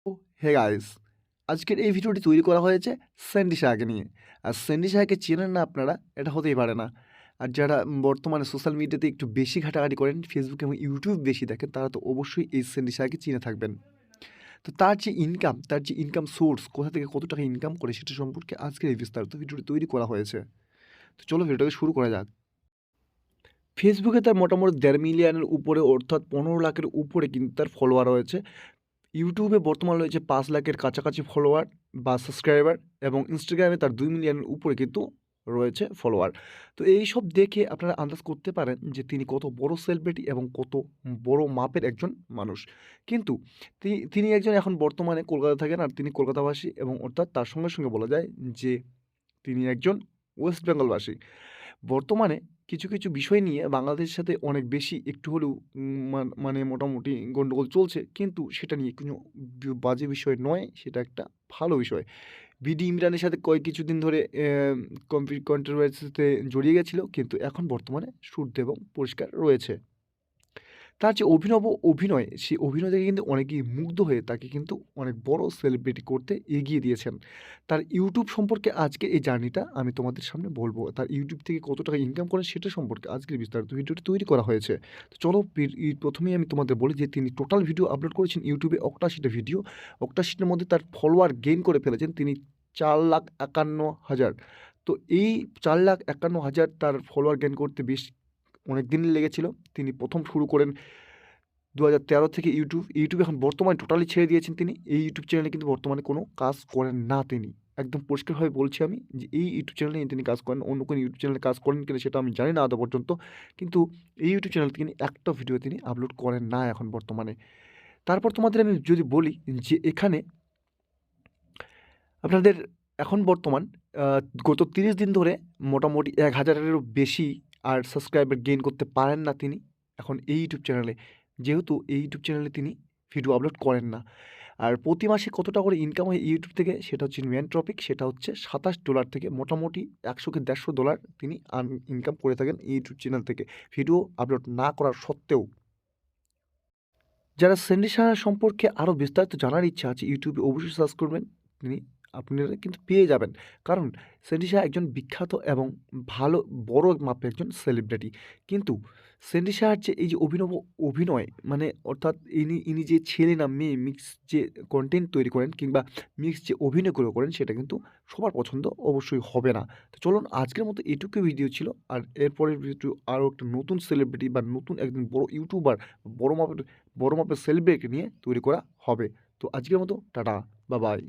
ও hey guys, আজকের এই ভিডিওটি তৈরি করা হয়েছে স্যান্ডি শাহকে নিয়ে। আর স্যান্ডি শাহকে চেনেন না আপনারা, এটা হতেই পারে না। আর যারা বর্তমানে সোশ্যাল মিডিয়াতে একটু বেশি ঘাটাঘাটি করেন, ফেসবুক এবং ইউটিউব বেশি দেখেন, তারা তো অবশ্যই এই স্যান্ডি শাহকে চিনে থাকবেন। তো তার যে ইনকাম সোর্স, কোথা থেকে কত টাকা ইনকাম করে, সেটা সম্পর্কে আজকের এই বিস্তারিত ভিডিওটি তৈরি করা হয়েছে। তো চলো ভিডিওটাকে শুরু করা যাক। ফেসবুকে তার মোটামুটি 1.5 মিলিয়নের উপরে, অর্থাৎ 15 লাখের উপরে কিন্তু তার ফলোয়ার রয়েছে। ইউটিউবে বর্তমান রয়েছে 5 লাখের কাছাকাছি ফলোয়ার বা সাবস্ক্রাইবার, এবং ইনস্টাগ্রামে তার 2 মিলিয়নের উপরে কিন্তু রয়েছে ফলোয়ার। তো এইসব দেখে আপনারা আন্দাজ করতে পারেন যে তিনি কত বড় সেলিব্রিটি এবং কত বড় মাপের একজন মানুষ। কিন্তু তিনি একজন এখন বর্তমানে কলকাতা থাকেন, আর তিনি কলকাতাবাসী, এবং অর্থাৎ তার সঙ্গে বলা যায় যে তিনি একজন ওয়েস্ট বেঙ্গলবাসী। বর্তমানে কিছু বিষয় নিয়ে বাংলাদেশের সাথে অনেক বেশি একটু হলেও মানে মোটামুটি গন্ডগোল চলছে। কিন্তু সেটা নিয়ে কোনো বাজে বিষয় নয়, সেটা একটা ভালো বিষয়। বিডি ইমরানের সাথে কিছুদিন ধরে কন্ট্রোভার্সিতে জড়িয়ে গেছিল, কিন্তু এখন বর্তমানে শুদ্ধ এবং পরিষ্কার রয়েছে। তার যে অভিনয়, সেই অভিনয় থেকে কিন্তু অনেকেই মুগ্ধ হয়ে তাকে কিন্তু অনেক বড় সেলিব্রিটি করতে এগিয়ে দিয়েছেন। তার ইউটিউব সম্পর্কে আজকে এই জার্নিটা আমি তোমাদের সামনে বলব। তার ইউটিউব থেকে কত টাকা ইনকাম করেন সেটা সম্পর্কে আজকের বিস্তারিত ভিডিওটি তৈরি করা হয়েছে। তো চলো প্রথমেই আমি তোমাদের বলি যে তিনি টোটাল ভিডিও আপলোড করেছেন ইউটিউবে ৮৮টা ভিডিও। ৮৮টার মধ্যে তার ফলোয়ার গেইন করে ফেলেছেন তিনি 4,51,000। তো এই 4,51,000 তার ফলোয়ার গেইন করতে বেশ অনেক দিন লেগেছিল। তিনি প্রথম শুরু করেন 2013 থেকে ইউটিউব এখন বর্তমানে টোটালি ছেড়ে দিয়েছেন তিনি। এই ইউটিউব চ্যানেলে কিন্তু বর্তমানে কোনো কাজ করেন না তিনি। একদম পরিষ্কারভাবে বলছি আমি যে এই ইউটিউব চ্যানেলে তিনি কাজ করেন। অন্য কোনো ইউটিউব চ্যানেলে কাজ করেন কিনা সেটা আমি জানি না আদৌ পর্যন্ত। কিন্তু এই ইউটিউব চ্যানেলে তিনি একটা ভিডিও তিনি আপলোড করেন না এখন বর্তমানে। তারপর তোমাদের আমি যদি বলি যে এখানে আপনাদের এখন বর্তমান আ গত 30 দিন ধরে মোটামুটি ১,০০০-এরও বেশি আর সাবস্ক্রাইবার গেইন করতে পারেন না তিনি এখন এই ইউটিউব চ্যানেলে। যেহেতু এই ইউটিউব চ্যানেলে তিনি ভিডিও আপলোড করেন না। আর প্রতি মাসে কত টাকা করে ইনকাম হয় ইউটিউব থেকে, সেটা হচ্ছে মেইন টপিক। সেটা হচ্ছে $27 থেকে মোটামুটি ১০০ কি $১৫০ তিনি ইনকাম করে থাকেন এই ইউটিউব চ্যানেল থেকে, ভিডিও আপলোড না করার সত্ত্বেও। যারা স্যান্ডি সাহা সম্পর্কে আরও বিস্তারিত জানার ইচ্ছা আছে, ইউটিউবে অবশ্যই সার্চ করবেন। তিনি আপনারা কিন্তু পেয়ে যাবেন। কারণ স্যান্ডি সাহা একজন বিখ্যাত এবং ভালো বড় মাপের একজন সেলিব্রিটি। কিন্তু স্যান্ডি সাহার যে এই যে অভিনয়, মানে অর্থাৎ ইনি যে ছেলে না মেয়ে মিক্স যে কনটেন্ট তৈরি করেন, কিংবা মিক্স যে অভিনয়গুলো করেন, সেটা কিন্তু সবার পছন্দ অবশ্যই হবে না। তো চলুন, আজকের মতো এটুকুই ভিডিও ছিল। আর এরপরের ভিডিও আরও একটা নতুন সেলিব্রিটি বা নতুন একজন বড় ইউটিউবার, বড় মাপের সেলিব্রিটি নিয়ে তৈরি করা হবে। তো আজকের মতো টাটা, বাই বাই।